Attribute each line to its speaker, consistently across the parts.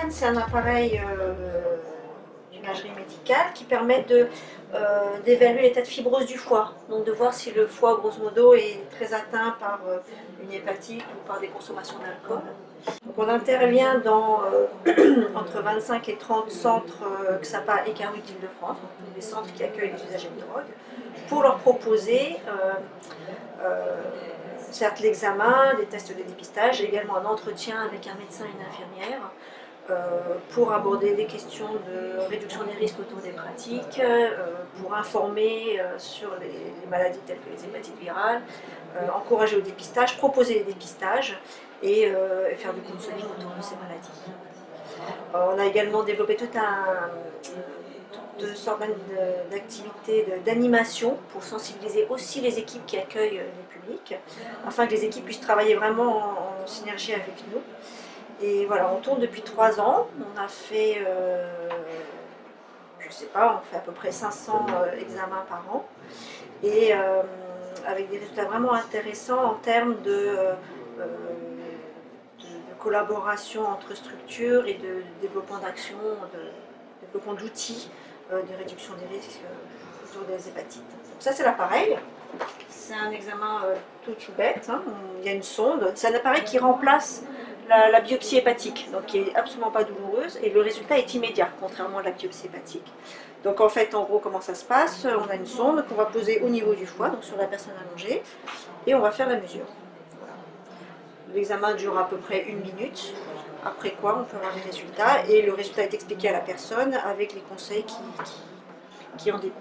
Speaker 1: Scan, c'est un appareil d'imagerie médicale qui permet d'évaluer l'état de fibrose du foie, donc de voir si le foie, grosso modo, est très atteint par une hépatite ou par des consommations d'alcool. Donc on intervient dans entre 25 et 30 centres XAPA et Caruc d'Île-de-France, donc des centres qui accueillent les usagers de drogue, pour leur proposer certes l'examen, des tests de dépistage, et également un entretien avec un médecin et une infirmière pour aborder des questions de réduction des risques autour des pratiques, pour informer sur les maladies telles que les hépatites virales, encourager au dépistage, proposer les dépistages et faire du counseling autour de ces maladies. On a également développé toutes sortes d'activités d'animation pour sensibiliser aussi les équipes qui accueillent les publics, afin que les équipes puissent travailler vraiment en synergie avec nous. Et voilà, on tourne depuis 3 ans, on a fait, je sais pas, on fait à peu près 500 examens par an, et avec des résultats vraiment intéressants en termes de collaboration entre structures et de développement d'actions, de développement d'outils de réduction des risques autour des hépatites. Donc ça c'est l'appareil, c'est un examen tout bête, hein. Il y a une sonde, c'est un appareil qui remplace la biopsie hépatique, donc qui n'est absolument pas douloureuse, et le résultat est immédiat, contrairement à la biopsie hépatique. Donc en fait, en gros, comment ça se passe? On a une sonde qu'on va poser au niveau du foie, donc sur la personne allongée, et on va faire la mesure. Voilà. L'examen dure à peu près 1 minute, après quoi on peut avoir les résultats, et le résultat est expliqué à la personne avec les conseils qui en découlent.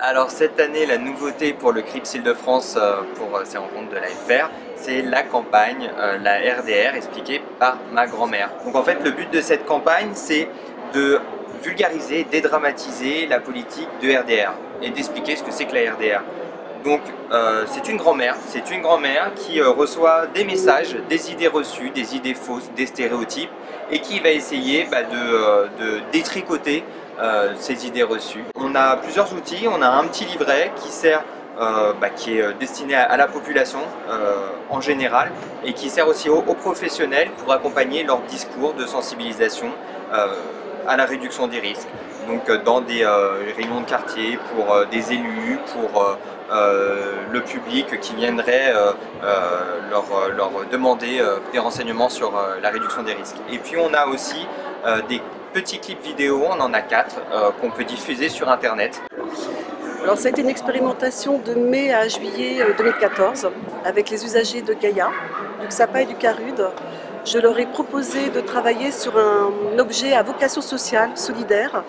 Speaker 2: Alors cette année, la nouveauté pour le CRIPS Île-de-France pour ces rencontres de l'AFR, c'est la campagne, la RDR, expliquée par ma grand-mère. Donc en fait, le but de cette campagne, c'est de vulgariser, dédramatiser la politique de RDR et d'expliquer ce que c'est que la RDR. Donc c'est une grand-mère qui reçoit des messages, des idées reçues, des idées fausses, des stéréotypes, et qui va essayer de détricoter ces idées reçues. On a plusieurs outils, on a un petit livret qui sert, qui est destiné à la population en général, et qui sert aussi aux professionnels pour accompagner leur discours de sensibilisation à la réduction des risques. Donc dans des réunions de quartier, pour des élus, pour le public qui viendrait leur demander des renseignements sur la réduction des risques. Et puis on a aussi des petits clips vidéo, on en a 4 qu'on peut diffuser sur internet.
Speaker 3: Alors ça a été une expérimentation de mai à juillet 2014 avec les usagers de Gaïa, du XAPA et du CARUD. Je leur ai proposé de travailler sur un objet à vocation sociale, solidaire,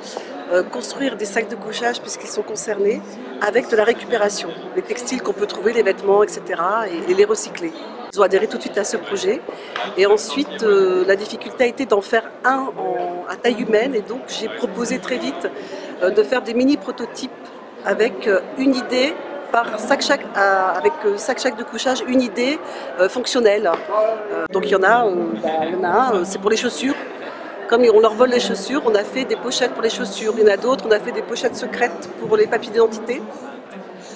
Speaker 3: construire des sacs de couchage puisqu'ils sont concernés, avec de la récupération, les textiles qu'on peut trouver, les vêtements, etc. et les recycler. Ils ont adhéré tout de suite à ce projet. Et ensuite, la difficulté a été d'en faire un à taille humaine, et donc j'ai proposé très vite de faire des mini-prototypes avec une idée par avec sac de couchage, une idée fonctionnelle. Donc il y en a un, c'est pour les chaussures. Comme on leur vole les chaussures, on a fait des pochettes pour les chaussures. Il y en a d'autres, on a fait des pochettes secrètes pour les papiers d'identité.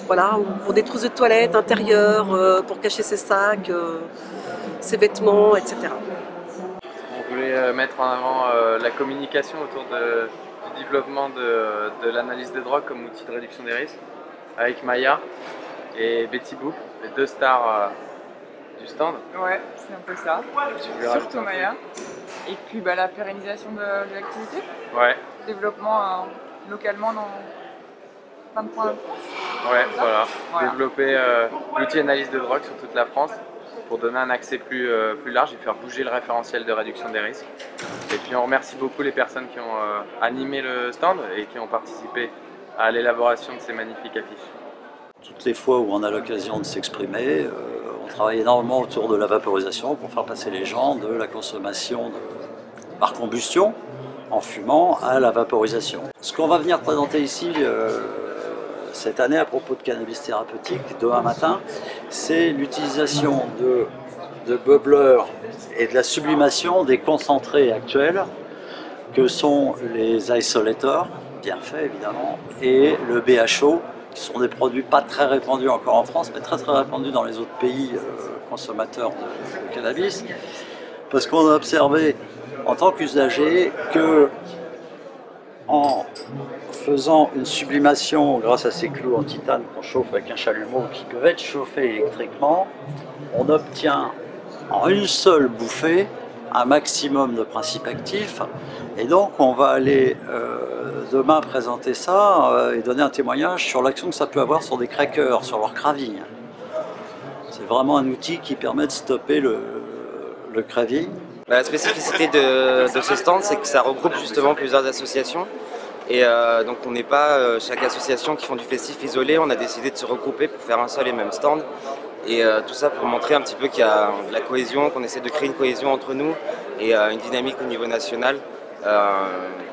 Speaker 3: Voilà, pour des trousses de toilette intérieures, pour cacher ses sacs, ses vêtements, etc.
Speaker 4: On voulait mettre en avant la communication autour du développement de l'analyse de drogue comme outil de réduction des risques, avec Maya et Betty Boo, les 2 stars du stand.
Speaker 5: Ouais, c'est un peu ça. Surtout Maya. Et puis la pérennisation de l'activité.
Speaker 4: Ouais.
Speaker 5: Développement localement dans plein de points.
Speaker 4: Ouais, voilà. Développer l'outil analyse de drogue sur toute la France pour donner un accès plus large et faire bouger le référentiel de réduction des risques. Et puis on remercie beaucoup les personnes qui ont animé le stand et qui ont participé à l'élaboration de ces magnifiques affiches.
Speaker 6: Toutes les fois où on a l'occasion de s'exprimer, on travaille énormément autour de la vaporisation pour faire passer les gens de la consommation par combustion, en fumant, à la vaporisation. Ce qu'on va venir présenter ici cette année à propos de cannabis thérapeutique, demain matin, c'est l'utilisation de bubblers et de la sublimation des concentrés actuels que sont les isolators, bien faits évidemment, et le BHO, qui sont des produits pas très répandus encore en France, mais très répandus dans les autres pays consommateurs de cannabis, parce qu'on a observé en tant qu'usager que en faisant une sublimation grâce à ces clous en titane qu'on chauffe avec un chalumeau qui peuvent être chauffés électriquement, on obtient en une seule bouffée un maximum de principes actifs. Et donc on va aller demain présenter ça et donner un témoignage sur l'action que ça peut avoir sur des crackers, sur leur craving. C'est vraiment un outil qui permet de stopper le craving.
Speaker 7: La spécificité de ce stand, c'est que ça regroupe justement plusieurs associations. Et donc on n'est pas chaque association qui font du festif isolé, on a décidé de se regrouper pour faire un seul et même stand. Et tout ça pour montrer un petit peu qu'il y a de la cohésion, qu'on essaie de créer une cohésion entre nous et une dynamique au niveau national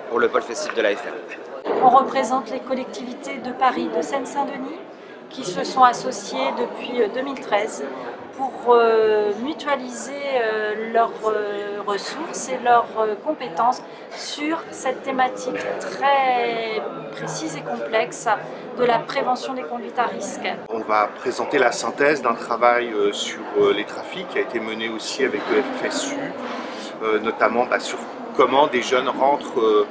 Speaker 7: pour le pôle festif de l'AFR.
Speaker 8: On représente les collectivités de Paris, de Seine-Saint-Denis, qui se sont associées depuis 2013 pour mutualiser leurs ressources et leurs compétences sur cette thématique très précise et complexe de la prévention des conduites à risque.
Speaker 9: On va présenter la synthèse d'un travail sur les trafics qui a été mené aussi avec le FFSU, notamment sur comment des jeunes rentrent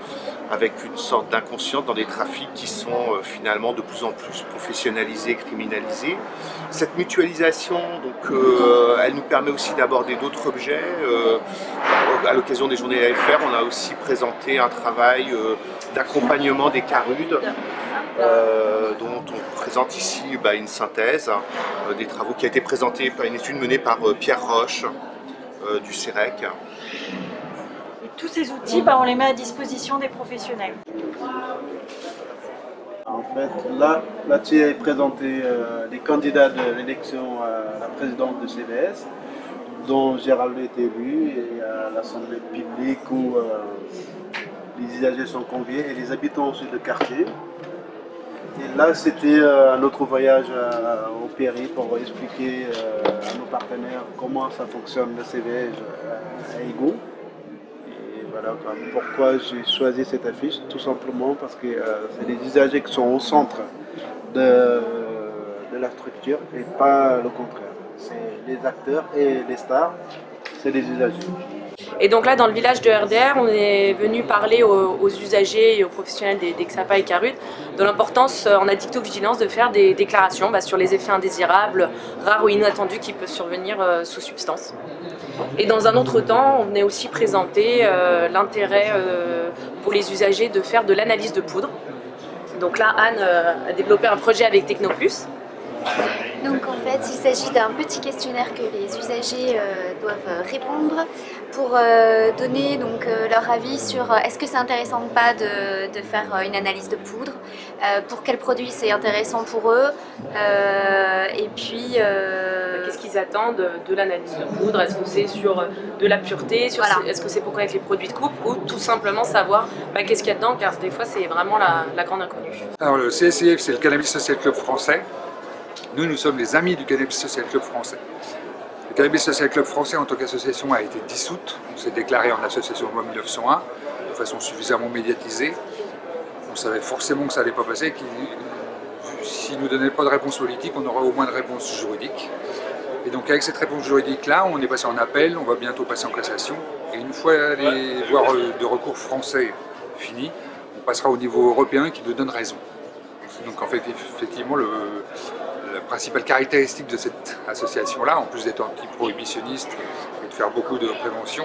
Speaker 9: avec une sorte d'inconscient dans des trafics qui sont finalement de plus en plus professionnalisés, criminalisés. Cette mutualisation, donc, elle nous permet aussi d'aborder d'autres objets. À l'occasion des journées AFR, on a aussi présenté un travail d'accompagnement des CARUD, dont on présente ici une synthèse des travaux qui a été présenté par une étude menée par Pierre Roche du CEREC.
Speaker 8: Tous ces outils, on les met à disposition des professionnels.
Speaker 10: En fait, là-dessus est présenté les candidats de l'élection à la présidence de CVS, dont Gérald est élu, et à l'assemblée publique où les usagers sont conviés et les habitants aussi de quartier. Et là, c'était un autre voyage au Péry pour expliquer à nos partenaires comment ça fonctionne le CVS à Ego. Voilà, pourquoi j'ai choisi cette affiche, tout simplement parce que c'est les usagers qui sont au centre de la structure et pas le contraire. C'est les acteurs et les stars, c'est les usagers.
Speaker 11: Et donc là, dans le village de RDR, on est venu parler aux usagers et aux professionnels des XAPA et CARUD de l'importance en addictovigilance de faire des déclarations sur les effets indésirables, rares ou inattendus qui peuvent survenir sous substance. Et dans un autre temps, on venait aussi présenter l'intérêt pour les usagers de faire de l'analyse de poudre. Donc là, Anne a développé un projet avec Technoplus.
Speaker 12: Donc en fait, il s'agit d'un petit questionnaire que les usagers doivent répondre pour donner leur avis sur est-ce que c'est intéressant ou pas de faire une analyse de poudre, pour quels produits c'est intéressant pour eux, et puis
Speaker 11: qu'est-ce qu'ils attendent de l'analyse de poudre, est-ce que c'est sur de la pureté, est-ce que c'est pour connaître les produits de coupe, ou tout simplement savoir qu'est-ce qu'il y a dedans, car des fois c'est vraiment la grande inconnue.
Speaker 13: Alors le CSCF, c'est le Cannabis Social Club français. Nous sommes les amis du Cannabis Social Club français. Le Cannabis Social Club français, en tant qu'association, a été dissoute. On s'est déclaré en association loi 1901, de façon suffisamment médiatisée. On savait forcément que ça n'allait pas passer, que s'ils ne nous donnaient pas de réponse politique, on aurait au moins de réponse juridique. Et donc avec cette réponse juridique-là, on est passé en appel, on va bientôt passer en cassation. Et une fois les voies de recours français finies, on passera au niveau européen qui nous donne raison. Donc en fait, effectivement, la principale caractéristique de cette association-là, en plus d'être anti-prohibitionniste et de faire beaucoup de prévention,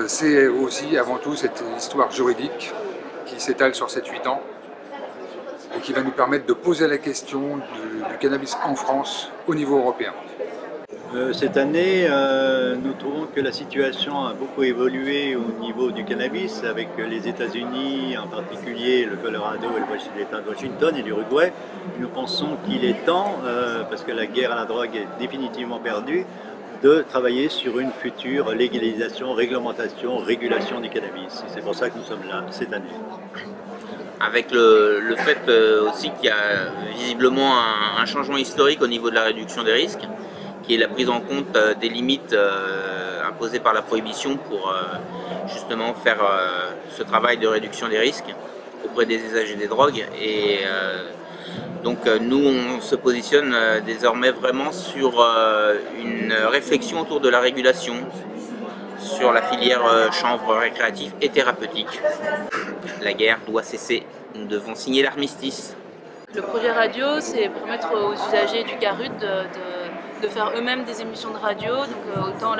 Speaker 13: c'est aussi avant tout cette histoire juridique qui s'étale sur 7-8 ans et qui va nous permettre de poser la question du cannabis en France au niveau européen.
Speaker 14: Cette année, nous trouvons que la situation a beaucoup évolué au niveau du cannabis, avec les États-Unis, en particulier le Colorado et l'État de Washington et l'Uruguay. Nous pensons qu'il est temps, parce que la guerre à la drogue est définitivement perdue, de travailler sur une future légalisation, réglementation, régulation du cannabis. C'est pour ça que nous sommes là cette année.
Speaker 15: Avec le fait aussi qu'il y a visiblement un changement historique au niveau de la réduction des risques, qui est la prise en compte des limites imposées par la prohibition pour justement faire ce travail de réduction des risques auprès des usagers des drogues. Et donc nous, on se positionne désormais vraiment sur une réflexion autour de la régulation, sur la filière chanvre récréative et thérapeutique. La guerre doit cesser, nous devons signer l'armistice.
Speaker 11: Le projet radio, c'est permettre aux usagers du CARUD de faire eux-mêmes des émissions de radio, donc autant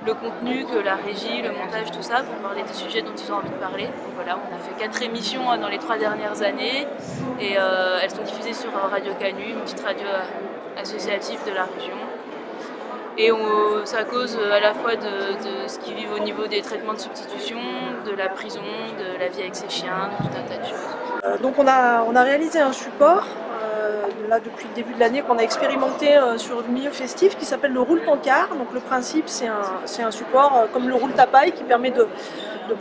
Speaker 11: le contenu que la régie, le montage, tout ça, pour parler des sujets dont ils ont envie de parler. Donc voilà, on a fait 4 émissions dans les 3 dernières années et elles sont diffusées sur Radio Canu, une petite radio associative de la région. Et c'est à cause à la fois de ce qu'ils vivent au niveau des traitements de substitution, de la prison, de la vie avec ses chiens, de tout un tas de choses.
Speaker 16: Donc on a réalisé un support là depuis le début de l'année qu'on a expérimenté sur le milieu festif qui s'appelle le roule-tancard. Donc le principe c'est un support comme le roule-tapaille qui permet de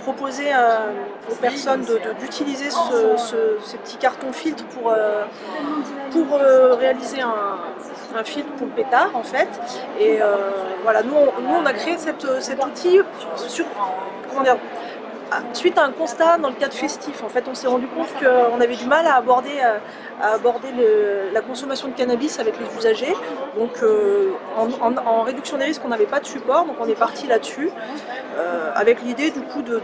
Speaker 16: proposer aux personnes d'utiliser ces petits cartons filtres pour réaliser un filtre pour le pétard en fait. Et voilà, nous on a créé cet outil suite à un constat dans le cadre festif. En fait, on s'est rendu compte qu'on avait du mal à aborder la consommation de cannabis avec les usagers. Donc en réduction des risques, on n'avait pas de support, donc on est parti là-dessus, avec l'idée du coup de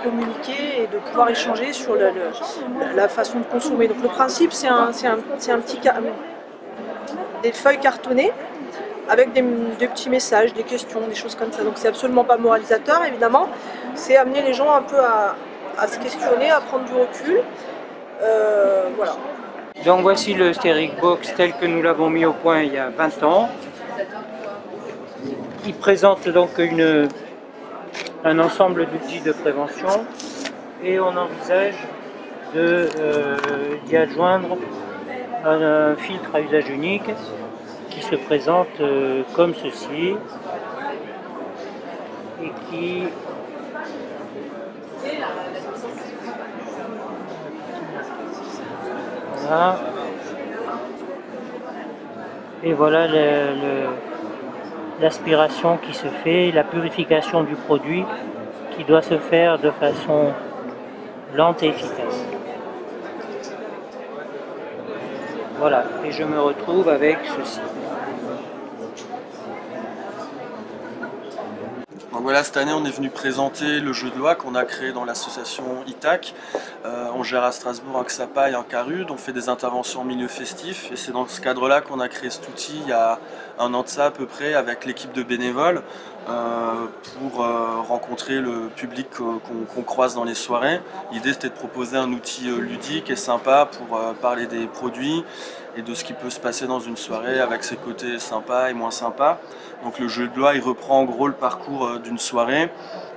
Speaker 16: communiquer et de pouvoir échanger sur la façon de consommer. Donc le principe, c'est des feuilles cartonnées avec des petits messages, des questions, des choses comme ça. Donc c'est absolument pas moralisateur évidemment, c'est amener les gens un peu à se questionner, à prendre du recul. Voilà.
Speaker 17: Donc voici le Steric Box tel que nous l'avons mis au point il y a 20 ans. Il présente donc un ensemble d'outils de prévention et on envisage d'y adjoindre un filtre à usage unique qui se présente comme ceci et qui voilà. Et voilà l'aspiration qui se fait, la purification du produit qui doit se faire de façon lente et efficace. Voilà, et je me retrouve avec ceci.
Speaker 18: Donc voilà, cette année on est venu présenter le jeu de loi qu'on a créé dans l'association ITAC. On gère à Strasbourg un XAPA et un CARUD, on fait des interventions en milieu festif et c'est dans ce cadre-là qu'on a créé cet outil il y a 1 an de ça à peu près avec l'équipe de bénévoles pour rencontrer le public qu'on croise dans les soirées. L'idée c'était de proposer un outil ludique et sympa pour parler des produits et de ce qui peut se passer dans une soirée avec ses côtés sympas et moins sympas. Donc le jeu de loi il reprend en gros le parcours d'une soirée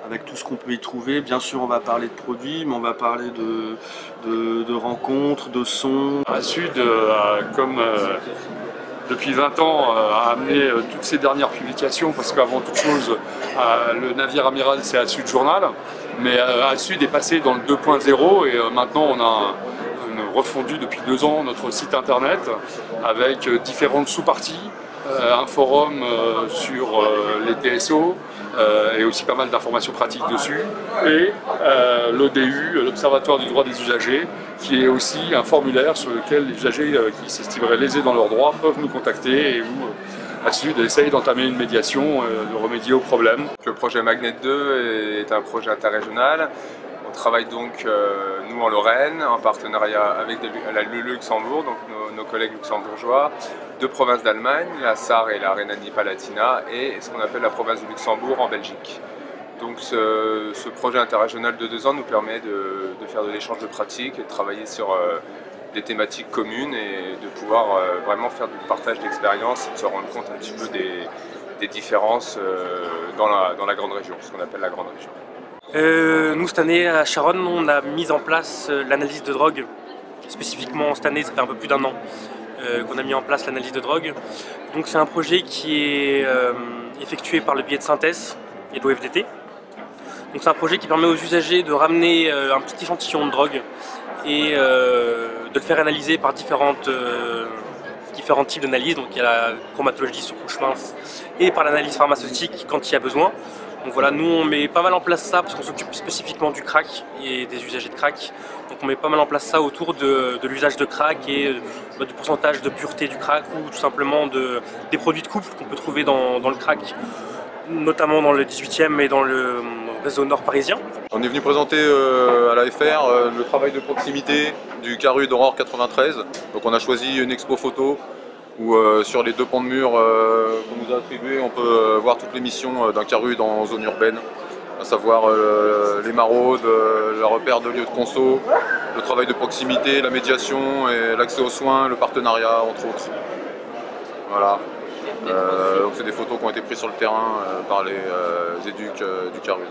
Speaker 18: avec tout ce qu'on peut y trouver. Bien sûr on va parler de produits mais on va parler de rencontres, de sons.
Speaker 19: À Sud, comme depuis 20 ans, a amené toutes ces dernières publications parce qu'avant toute chose le navire amiral c'est à Sud Journal mais à Sud est passé dans le 2.0 et maintenant on a refondu depuis 2 ans notre site internet avec différentes sous-parties, un forum sur les TSO et aussi pas mal d'informations pratiques dessus et l'ODU, l'Observatoire du droit des usagers, qui est aussi un formulaire sur lequel les usagers qui s'estimeraient lésés dans leurs droits peuvent nous contacter et où à Sud essaye d'entamer une médiation, de remédier au problème.
Speaker 20: Le projet Magnet 2 est un projet interrégional. On travaille donc, nous en Lorraine, en partenariat avec le Luxembourg, donc nos collègues luxembourgeois, 2 provinces d'Allemagne, la Sarre et la Rhénanie-Palatinat, et ce qu'on appelle la province du Luxembourg en Belgique. Donc ce projet interrégional de 2 ans nous permet de faire de l'échange de pratiques et de travailler sur des thématiques communes et de pouvoir vraiment faire du partage d'expériences et de se rendre compte un petit peu des différences dans la grande région, ce qu'on appelle la grande région.
Speaker 21: Nous cette année à Charonne on a mis en place l'analyse de drogue, spécifiquement cette année ça fait un peu plus d'1 an qu'on a mis en place l'analyse de drogue. Donc c'est un projet qui est effectué par le biais de Synthèse et de l'OFDT. Donc c'est un projet qui permet aux usagers de ramener un petit échantillon de drogue et de le faire analyser par différents types d'analyses. Donc il y a la chromatologie sur couche mince et par l'analyse pharmaceutique quand il y a besoin. Donc voilà, nous on met pas mal en place ça parce qu'on s'occupe spécifiquement du crack et des usagers de crack. Donc on met pas mal en place ça autour de l'usage de crack et du pourcentage de pureté du crack ou tout simplement des produits de couple qu'on peut trouver dans le crack notamment dans le 18e et dans le réseau nord parisien.
Speaker 1: On est venu présenter à la FR le travail de proximité du CARUD Aurore 93. Donc on a choisi une expo photo où sur les 2 pans de mur qu'on nous a attribués, on peut voir toutes les missions d'un CARUD en zone urbaine, à savoir les maraudes, le repère de lieux de conso, le travail de proximité, la médiation et l'accès aux soins, le partenariat entre autres. Voilà. Donc c'est des photos qui ont été prises sur le terrain par les éducs du CARUD.